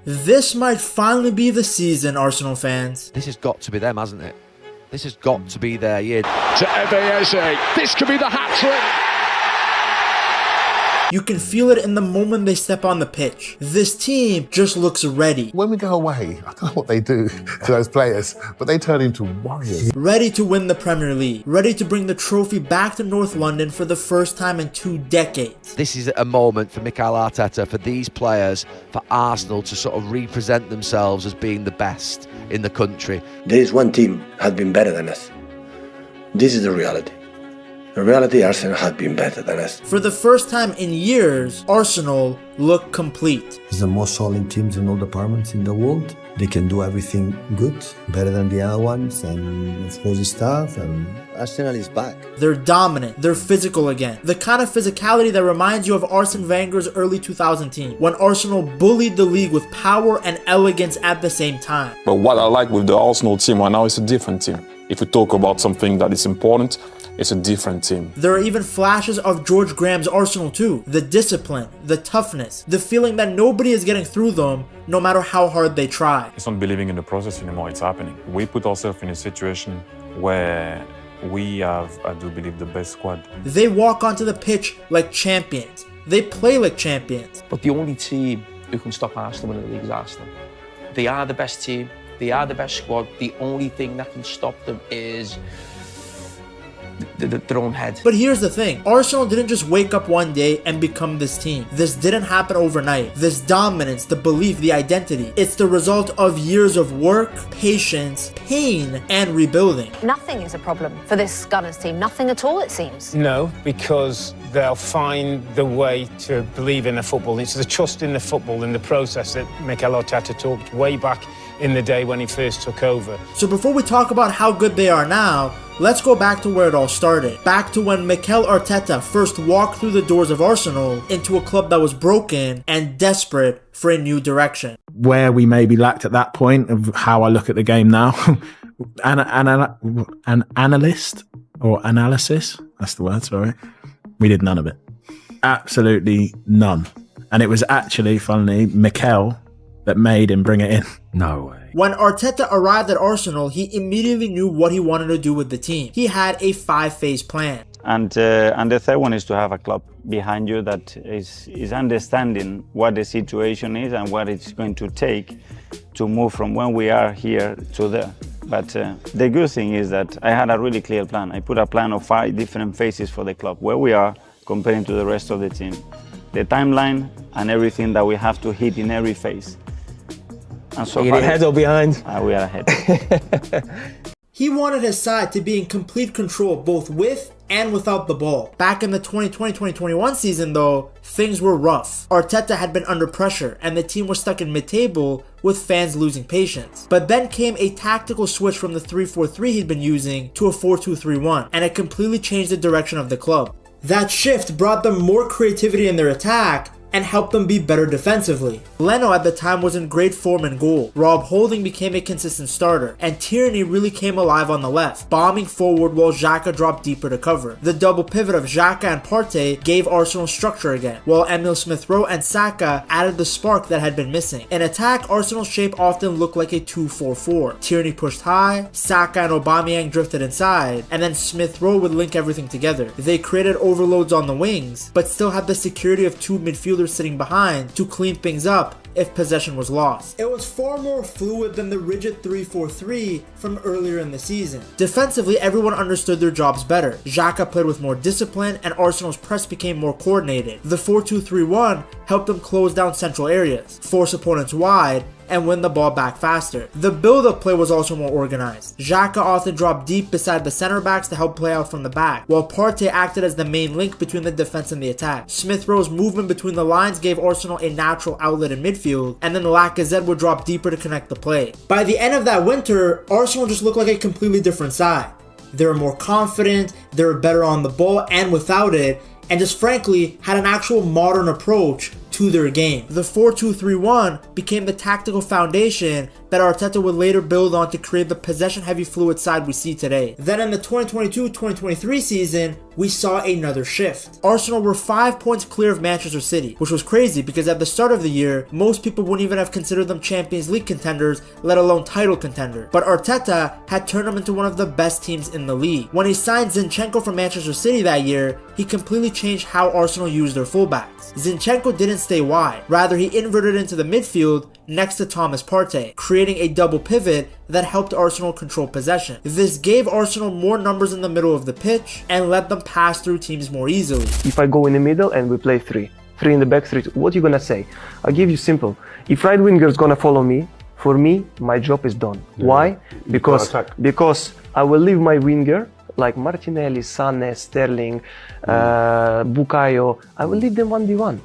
This might finally be the season, Arsenal fans. This has got to be them, hasn't it? This has got to be their year. To Eze, this could be the hat-trick. You can feel it in the moment they step on the pitch. This team just looks ready. When we go away, I don't know what they do to those players, but they turn into warriors. Ready to win the Premier League. Ready to bring the trophy back to North London for the first time in 2 decades. This is a moment for Mikel Arteta, for these players, for Arsenal to sort of represent themselves as being the best in the country. There is one team has been better than us. This is the reality. In reality, Arsenal has been better than us. For the first time in years, Arsenal look complete. It's the most solid teams in all departments in the world. They can do everything good, better than the other ones, and explosive stuff, and Arsenal is back. They're dominant, they're physical again. The kind of physicality that reminds you of Arsene Wenger's early 2000 team, when Arsenal bullied the league with power and elegance at the same time. But what I like with the Arsenal team right now is a different team. If we talk about something that is important, it's a different team. There are even flashes of George Graham's Arsenal too. The discipline, the toughness, the feeling that nobody is getting through them no matter how hard they try. It's not believing in the process anymore, it's happening. We put ourselves in a situation where we have, I do believe, the best squad. They walk onto the pitch like champions. They play like champions. But the only team who can stop Arsenal winning the league is Arsenal. They are the best team. They are the best squad. The only thing that can stop them is their own head. But here's the thing, Arsenal didn't just wake up one day and become this team. This didn't happen overnight. This dominance, the belief, the identity, it's the result of years of work, patience, pain, and rebuilding. Nothing is a problem for this Gunners team, nothing at all it seems. No, because they'll find the way to believe in the football. It's the trust in the football, in the process that Mikel Arteta talked way back in the day when he first took over. So before we talk about how good they are now, let's go back to where it all started. Back to when Mikel Arteta first walked through the doors of Arsenal into a club that was broken and desperate for a new direction. Where we maybe lacked at that point of how I look at the game now, an analyst or analysis, that's the word, sorry. We did none of it. Absolutely none. And it was actually, funnily, Mikel that made him bring it in. No way. When Arteta arrived at Arsenal, he immediately knew what he wanted to do with the team. He had a 5-phase plan. And the third one is to have a club behind you that is understanding what the situation is and what it's going to take to move from when we are here to there. But the good thing is that I had a really clear plan. I put a plan of 5 different phases for the club, where we are comparing to the rest of the team. The timeline and everything that we have to hit in every phase. And so far, ahead or behind? We are ahead. He wanted his side to be in complete control both with and without the ball. Back in the 2020-2021 season though, things were rough. Arteta had been under pressure and the team was stuck in mid-table with fans losing patience. But then came a tactical switch from the 3-4-3 he'd been using to a 4-2-3-1, and it completely changed the direction of the club. That shift brought them more creativity in their attack and helped them be better defensively. Leno at the time was in great form in goal. Rob Holding became a consistent starter, and Tierney really came alive on the left, bombing forward while Xhaka dropped deeper to cover. The double pivot of Xhaka and Partey gave Arsenal structure again, while Emile Smith-Rowe and Saka added the spark that had been missing. In attack, Arsenal's shape often looked like a 2-4-4. Tierney pushed high, Saka and Aubameyang drifted inside, and then Smith-Rowe would link everything together. They created overloads on the wings, but still had the security of 2 midfielders sitting behind to clean things up if possession was lost. It was far more fluid than the rigid 3-4-3 from earlier in the season. Defensively, everyone understood their jobs better. Xhaka played with more discipline and Arsenal's press became more coordinated. The 4-2-3-1 helped them close down central areas, force opponents wide, and win the ball back faster. The build-up play was also more organized. Xhaka often dropped deep beside the center backs to help play out from the back, while Partey acted as the main link between the defense and the attack. Smith-Rowe's movement between the lines gave Arsenal a natural outlet in midfield, and then Lacazette would drop deeper to connect the play. By the end of that winter, Arsenal just looked like a completely different side. They were more confident, they were better on the ball and without it, and just frankly had an actual modern approach to their game. The 4-2-3-1 became the tactical foundation that Arteta would later build on to create the possession-heavy fluid side we see today. Then in the 2022-2023 season, we saw another shift. Arsenal were 5 points clear of Manchester City, which was crazy because at the start of the year, most people wouldn't even have considered them Champions League contenders, let alone title contenders. But Arteta had turned them into one of the best teams in the league. When he signed Zinchenko from Manchester City that year, he completely changed how Arsenal used their fullbacks. Zinchenko didn't stay wide, rather he inverted into the midfield next to Thomas Partey, creating a double pivot that helped Arsenal control possession. This gave Arsenal more numbers in the middle of the pitch and let them pass through teams more easily. If I go in the middle and we play three in the back three, what are you gonna say? I'll give you simple. If right winger is gonna follow me, for me, my job is done. Yeah. Why? Because I will leave my winger like Martinelli, Sané, Sterling, Bukayo. I will leave them 1v1.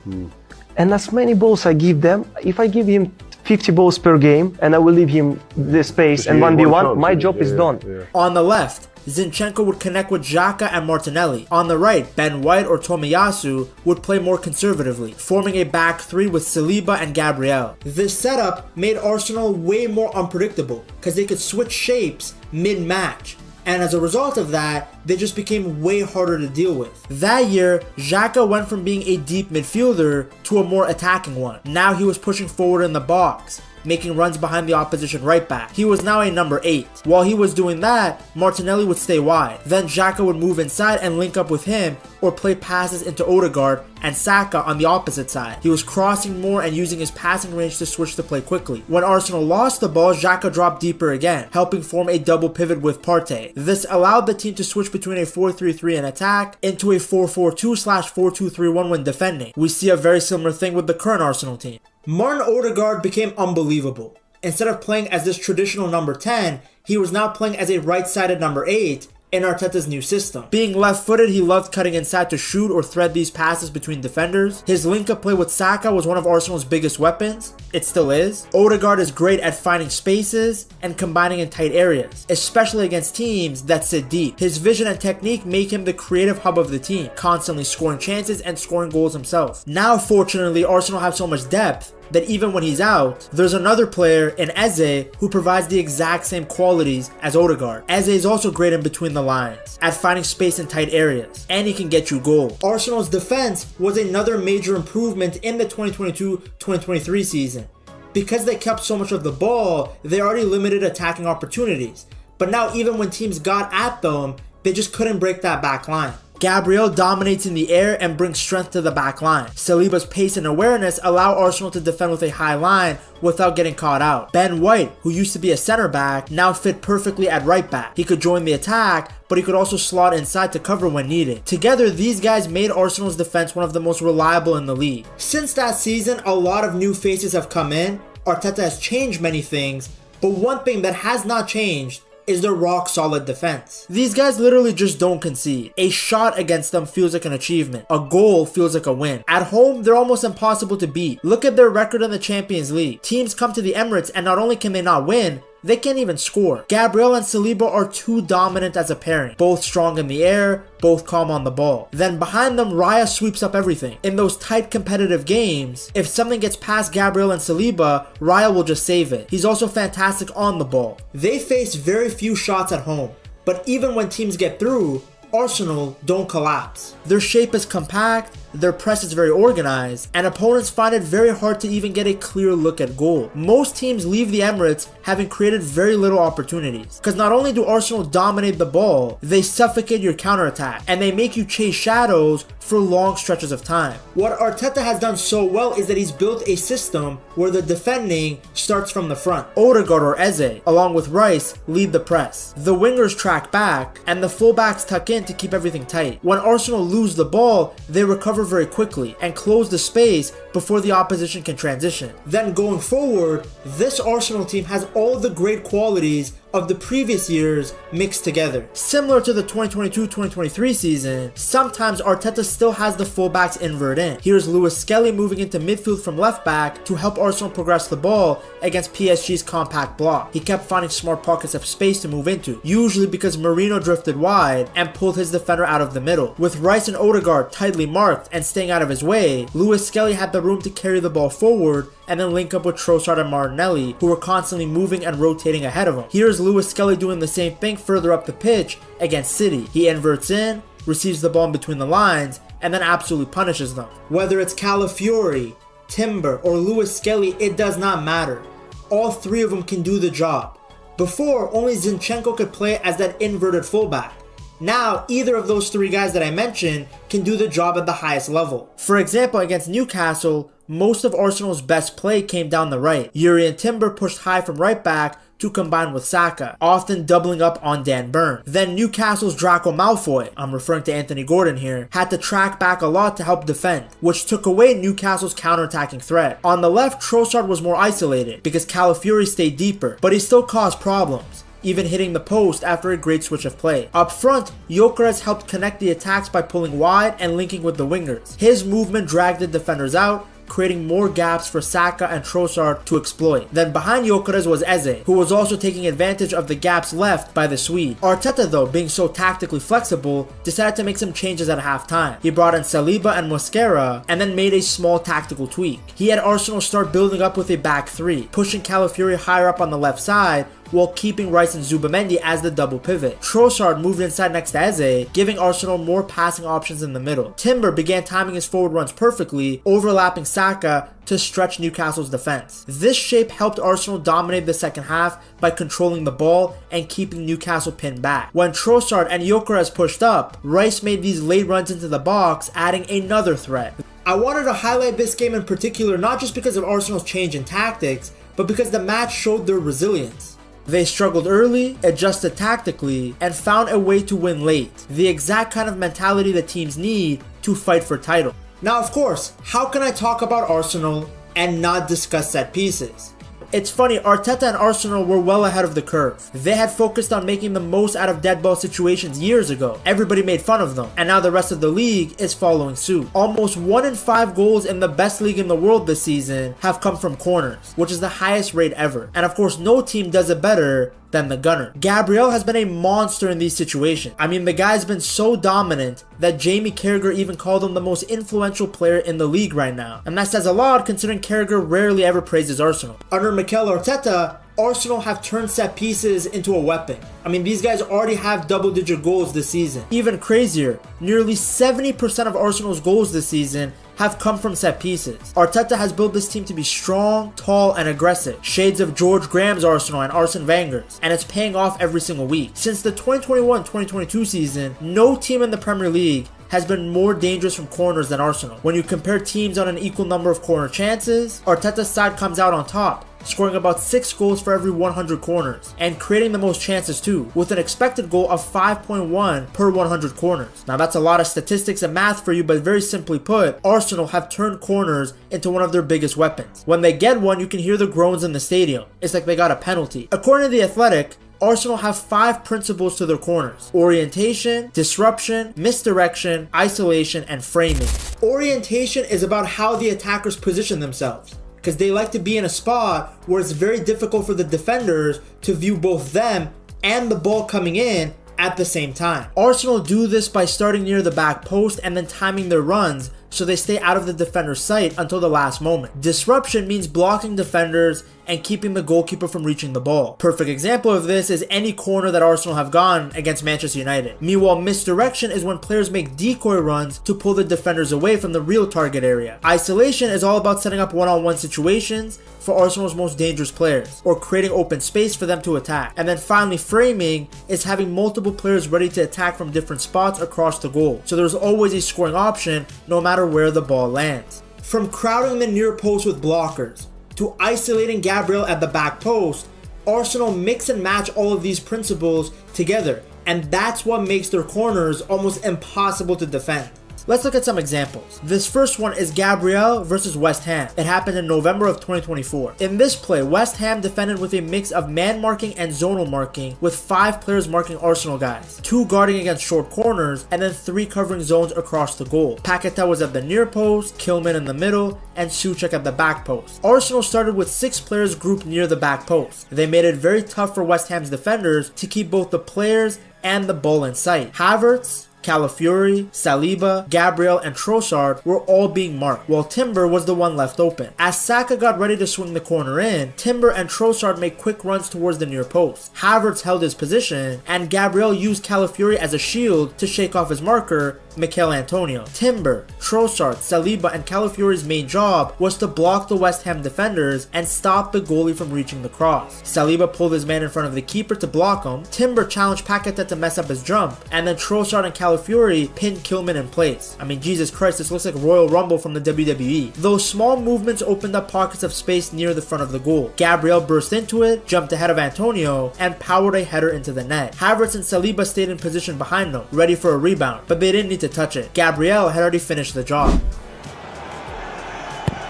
And as many balls I give them, if I give him 50 balls per game and I will leave him the space and 1v1, my job is done. On the left, Zinchenko would connect with Xhaka and Martinelli. On the right, Ben White or Tomiyasu would play more conservatively, forming a back three with Saliba and Gabriel. This setup made Arsenal way more unpredictable because they could switch shapes mid-match. And as a result of that, they just became way harder to deal with. That year, Xhaka went from being a deep midfielder to a more attacking one. Now he was pushing forward in the box, making runs behind the opposition right back. He was now a number 8. While he was doing that, Martinelli would stay wide. Then Xhaka would move inside and link up with him or play passes into Odegaard and Saka on the opposite side. He was crossing more and using his passing range to switch the play quickly. When Arsenal lost the ball, Xhaka dropped deeper again, helping form a double pivot with Partey. This allowed the team to switch between a 4-3-3 in attack into a 4-4-2/4-2-3-1 when defending. We see a very similar thing with the current Arsenal team. Martin Odegaard became unbelievable. Instead of playing as this traditional number 10, he was now playing as a right-sided number 8 in Arteta's new system. Being left-footed, he loved cutting inside to shoot or thread these passes between defenders. His link-up play with Saka was one of Arsenal's biggest weapons. It still is. Odegaard is great at finding spaces and combining in tight areas, especially against teams that sit deep. His vision and technique make him the creative hub of the team, constantly scoring chances and scoring goals himself. Now, fortunately, Arsenal have so much depth that even when he's out, there's another player in Eze who provides the exact same qualities as Odegaard. Eze is also great in between the lines, at finding space in tight areas, and he can get you goals. Arsenal's defense was another major improvement in the 2022-2023 season. Because they kept so much of the ball, they already limited attacking opportunities. But now even when teams got at them, they just couldn't break that back line. Gabriel dominates in the air and brings strength to the back line. Saliba's pace and awareness allow Arsenal to defend with a high line without getting caught out. Ben White, who used to be a center back, now fit perfectly at right back. He could join the attack, but he could also slot inside to cover when needed. Together, these guys made Arsenal's defense one of the most reliable in the league. Since that season, a lot of new faces have come in. Arteta has changed many things, but one thing that has not changed is their rock solid defense. These guys literally just don't concede. A shot against them feels like an achievement. A goal feels like a win. At home, they're almost impossible to beat. Look at their record in the Champions League. Teams come to the Emirates and not only can they not win, they can't even score. Gabriel and Saliba are too dominant as a pairing. Both strong in the air, both calm on the ball. Then behind them, Raya sweeps up everything. In those tight competitive games, if something gets past Gabriel and Saliba, Raya will just save it. He's also fantastic on the ball. They face very few shots at home, but even when teams get through, Arsenal don't collapse. Their shape is compact, their press is very organized, and opponents find it very hard to even get a clear look at goal. Most teams leave the Emirates having created very little opportunities, because not only do Arsenal dominate the ball, they suffocate your counterattack, and they make you chase shadows for long stretches of time. What Arteta has done so well is that he's built a system where the defending starts from the front. Odegaard or Eze, along with Rice, lead the press. The wingers track back, and the fullbacks tuck in to keep everything tight. When Arsenal lose the ball, they recover very quickly and close the space before the opposition can transition. Then going forward, this Arsenal team has all the great qualities of the previous years mixed together. Similar to the 2022-2023 season, sometimes Arteta still has the fullbacks invert in. Here's Lewis Skelly moving into midfield from left back to help Arsenal progress the ball against PSG's compact block. He kept finding smart pockets of space to move into, usually because Merino drifted wide and pulled his defender out of the middle. With Rice and Odegaard tightly marked and staying out of his way, Lewis Skelly had the room to carry the ball forward and then link up with Trossard and Martinelli, who were constantly moving and rotating ahead of him. Here's Lewis Skelly doing the same thing further up the pitch against City. He inverts in, receives the ball in between the lines, and then absolutely punishes them. Whether it's Calafiori, Timber, or Lewis Skelly, it does not matter. All three of them can do the job. Before, only Zinchenko could play as that inverted fullback. Now, either of those three guys that I mentioned can do the job at the highest level. For example, against Newcastle, most of Arsenal's best play came down the right. Yuri and Timber pushed high from right back to combine with Saka, often doubling up on Dan Burn. Then Newcastle's Draco Malfoy, I'm referring to Anthony Gordon here, had to track back a lot to help defend, which took away Newcastle's counter-attacking threat. On the left, Trossard was more isolated because Calafiori stayed deeper, but he still caused problems, even hitting the post after a great switch of play. Up front, Gyökeres helped connect the attacks by pulling wide and linking with the wingers. His movement dragged the defenders out, creating more gaps for Saka and Trossard to exploit. Then behind Gyökeres was Eze, who was also taking advantage of the gaps left by the Swede. Arteta, though, being so tactically flexible, decided to make some changes at halftime. He brought in Saliba and Mosquera, and then made a small tactical tweak. He had Arsenal start building up with a back three, pushing Calafiori higher up on the left side, while keeping Rice and Zubimendi as the double pivot. Trossard moved inside next to Eze, giving Arsenal more passing options in the middle. Timber began timing his forward runs perfectly, overlapping Saka to stretch Newcastle's defense. This shape helped Arsenal dominate the second half by controlling the ball and keeping Newcastle pinned back. When Trossard and Gyökeres pushed up, Rice made these late runs into the box, adding another threat. I wanted to highlight this game in particular not just because of Arsenal's change in tactics, but because the match showed their resilience. They struggled early, adjusted tactically, and found a way to win late. The exact kind of mentality that teams need to fight for title. Now, of course, how can I talk about Arsenal and not discuss set pieces? It's funny, Arteta and Arsenal were well ahead of the curve. They had focused on making the most out of dead ball situations years ago. Everybody made fun of them, and now the rest of the league is following suit. Almost 1 in 5 goals in the best league in the world this season have come from corners, which is the highest rate ever. And of course, no team does it better than the gunner. Gabriel has been a monster in these situations. I mean, the guy's been so dominant that Jamie Carragher even called him the most influential player in the league right now. And that says a lot considering Carragher rarely ever praises Arsenal. Under Mikel Arteta, Arsenal have turned set pieces into a weapon. I mean, these guys already have double-digit goals this season. Even crazier, nearly 70% of Arsenal's goals this season have come from set pieces. Arteta has built this team to be strong, tall, and aggressive. Shades of George Graham's Arsenal and Arsene Wenger's, and it's paying off every single week. Since the 2021-2022 season, no team in the Premier League has been more dangerous from corners than Arsenal. When you compare teams on an equal number of corner chances, Arteta's side comes out on top, scoring about 6 goals for every 100 corners, and creating the most chances too, with an expected goal of 5.1 per 100 corners. Now that's a lot of statistics and math for you, but very simply put, Arsenal have turned corners into one of their biggest weapons. When they get one, you can hear the groans in the stadium. It's like they got a penalty. According to The Athletic, Arsenal have 5 principles to their corners: orientation, disruption, misdirection, isolation, and framing. Orientation is about how the attackers position themselves, because they like to be in a spot where it's very difficult for the defenders to view both them and the ball coming in at the same time. Arsenal do this by starting near the back post and then timing their runs so they stay out of the defender's sight until the last moment. Disruption means blocking defenders and keeping the goalkeeper from reaching the ball. Perfect example of this is any corner that Arsenal have gone against Manchester United. Meanwhile, misdirection is when players make decoy runs to pull the defenders away from the real target area. Isolation is all about setting up one-on-one situations for Arsenal's most dangerous players, or creating open space for them to attack. And then finally, framing is having multiple players ready to attack from different spots across the goal, so there's always a scoring option no matter where the ball lands. From crowding the near post with blockers to isolating Gabriel at the back post, Arsenal mix and match all of these principles together, and that's what makes their corners almost impossible to defend. Let's look at some examples. This first one is Gabriel versus West Ham. It happened in November of 2024. In this play, West Ham defended with a mix of man marking and zonal marking, with 5 players marking Arsenal guys, 2 guarding against short corners, and then 3 covering zones across the goal. Paqueta was at the near post, Kilman in the middle, and Souček at the back post. Arsenal started with 6 players grouped near the back post. They made it very tough for West Ham's defenders to keep both the players and the ball in sight. Havertz, Calafiori, Saliba, Gabriel, and Trossard were all being marked, while Timber was the one left open. As Saka got ready to swing the corner in, Timber and Trossard made quick runs towards the near post. Havertz held his position, and Gabriel used Calafiori as a shield to shake off his marker, Mikel Antonio. Timber, Trossard, Saliba, and Calafiori's main job was to block the West Ham defenders and stop the goalie from reaching the cross. Saliba pulled his man in front of the keeper to block him, Timber challenged Paqueta to mess up his jump, and then Trossard and Calafiori pinned Kilman in place. I mean, Jesus Christ, this looks like Royal Rumble from the WWE. Those small movements opened up pockets of space near the front of the goal. Gabriel burst into it, jumped ahead of Antonio, and powered a header into the net. Havertz and Saliba stayed in position behind them, ready for a rebound, but they didn't need to touch it. Gabriel had already finished the job.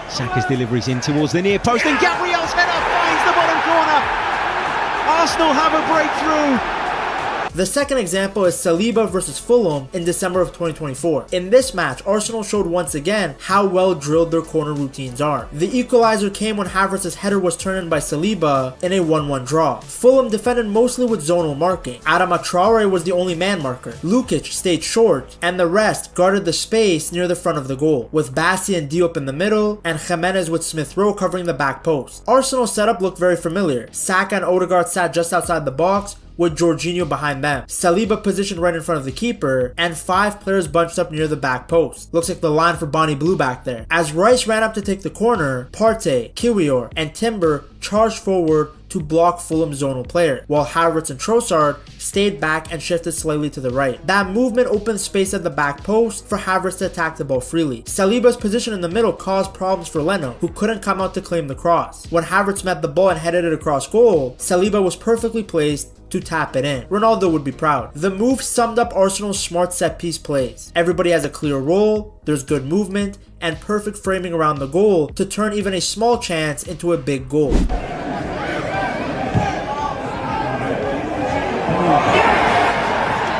Saka's deliveries in towards the near post, and Gabriel's header finds the bottom corner. Arsenal have a breakthrough. The second example is Saliba versus Fulham in December of 2024. In this match, Arsenal showed once again how well drilled their corner routines are. The equalizer came when Havertz's header was turned in by Saliba in a 1-1 draw. Fulham defended mostly with zonal marking. Adama Traore was the only man marker. Lukic stayed short, and the rest guarded the space near the front of the goal, with Bassi and Diop in the middle, and Jimenez with Smith Rowe covering the back post. Arsenal's setup looked very familiar. Saka and Odegaard sat just outside the box, with Jorginho behind them. Saliba positioned right in front of the keeper, and 5 players bunched up near the back post. Looks like the line for Bonnie Blue back there. As Rice ran up to take the corner, Partey, Kiwior, and Timber charged forward to block Fulham's zonal player, while Havertz and Trossard stayed back and shifted slightly to the right. That movement opened space at the back post for Havertz to attack the ball freely. Saliba's position in the middle caused problems for Leno, who couldn't come out to claim the cross. When Havertz met the ball and headed it across goal, Saliba was perfectly placed to tap it in. Ronaldo would be proud. The move summed up Arsenal's smart set-piece plays. Everybody has a clear role, there's good movement, and perfect framing around the goal to turn even a small chance into a big goal.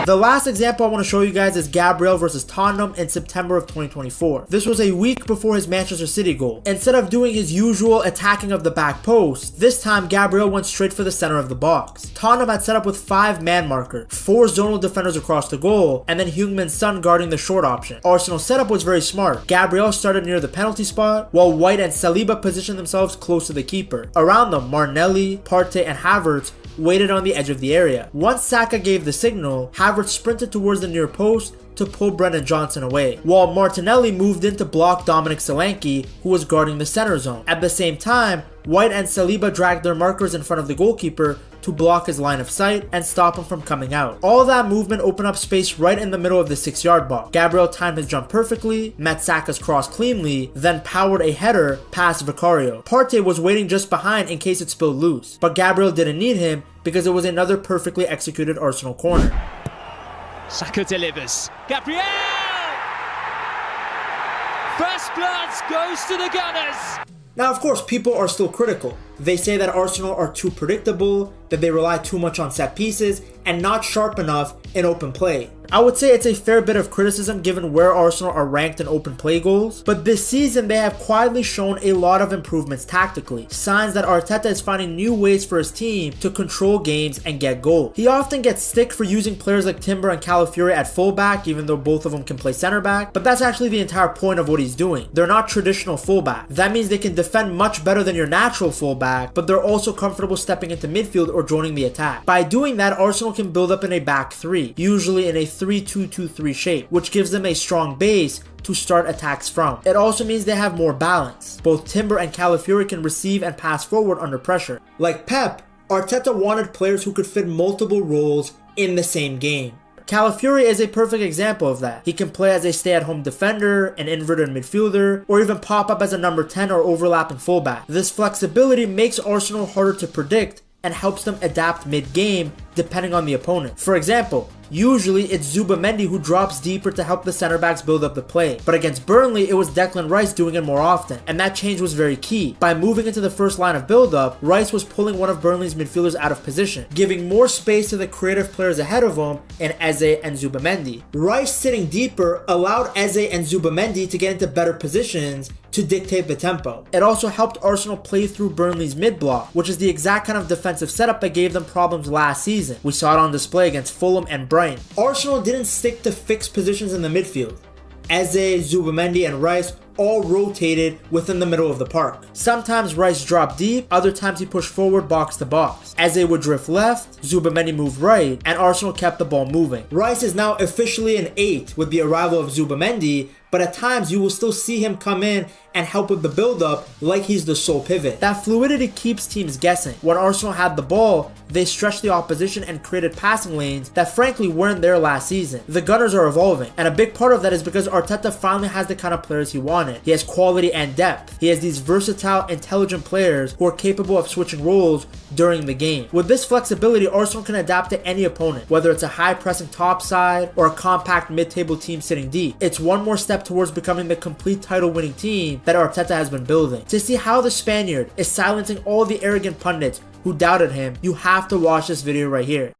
The last example I want to show you guys is Gabriel versus Tottenham in September of 2024. This was a week before his Manchester City goal. Instead of doing his usual attacking of the back post, this time Gabriel went straight for the center of the box. Tottenham had set up with 5 man marker, 4 zonal defenders across the goal, and then Heung-min Son guarding the short option. Arsenal's setup was very smart. Gabriel started near the penalty spot, while White and Saliba positioned themselves close to the keeper. Around them, Martinelli, Partey, and Havertz waited on the edge of the area. Once Saka gave the signal, Havertz sprinted towards the near post to pull Brennan Johnson away, while Martinelli moved in to block Dominic Solanke, who was guarding the center zone. At the same time, White and Saliba dragged their markers in front of the goalkeeper to block his line of sight and stop him from coming out. All that movement opened up space right in the middle of the 6-yard box. Gabriel timed his jump perfectly, met Saka's cross cleanly, then powered a header past Vicario. Partey was waiting just behind in case it spilled loose, but Gabriel didn't need him because it was another perfectly executed Arsenal corner. Saka delivers. Gabriel! First blood goes to the Gunners. Now, of course, people are still critical. They say that Arsenal are too predictable, that they rely too much on set pieces, and not sharp enough in open play. I would say it's a fair bit of criticism given where Arsenal are ranked in open play goals, but this season they have quietly shown a lot of improvements tactically, signs that Arteta is finding new ways for his team to control games and get goals. He often gets stick for using players like Timber and Calafiori at fullback, even though both of them can play center back, but that's actually the entire point of what he's doing. They're not traditional fullback. That means they can defend much better than your natural fullback, but they're also comfortable stepping into midfield or joining the attack. By doing that, Arsenal can build up in a back 3, usually in a 3-2-2-3 shape, which gives them a strong base to start attacks from. It also means they have more balance. Both Timber and Calafiori can receive and pass forward under pressure. Like Pep, Arteta wanted players who could fit multiple roles in the same game. Calafiori is a perfect example of that. He can play as a stay-at-home defender, an inverted midfielder, or even pop up as a number 10 or overlapping fullback. This flexibility makes Arsenal harder to predict and helps them adapt mid-game depending on the opponent. For example, usually it's Zubimendi who drops deeper to help the center backs build up the play, but against Burnley it was Declan Rice doing it more often, and that change was very key. By moving into the first line of build-up, Rice was pulling one of Burnley's midfielders out of position, giving more space to the creative players ahead of him in Eze and Zubimendi. Rice sitting deeper allowed Eze and Zubimendi to get into better positions to dictate the tempo. It also helped Arsenal play through Burnley's mid-block, which is the exact kind of defensive setup that gave them problems last season. We saw it on display against Fulham and Brighton Brighton. Arsenal didn't stick to fixed positions in the midfield. Eze, Zubimendi, and Rice all rotated within the middle of the park. Sometimes Rice dropped deep, other times he pushed forward box to box. Eze would drift left, Zubimendi moved right, and Arsenal kept the ball moving. Rice is now officially an 8 with the arrival of Zubimendi, but at times you will still see him come in and help with the build-up like he's the sole pivot. That fluidity keeps teams guessing. When Arsenal had the ball, they stretched the opposition and created passing lanes that frankly weren't there last season. The Gunners are evolving, and a big part of that is because Arteta finally has the kind of players he wanted. He has quality and depth. He has these versatile, intelligent players who are capable of switching roles during the game. With this flexibility, Arsenal can adapt to any opponent, whether it's a high-pressing top side or a compact mid-table team sitting deep. It's one more step towards becoming the complete title-winning team that Arteta has been building. To see how the Spaniard is silencing all the arrogant pundits who doubted him, you have to watch this video right here.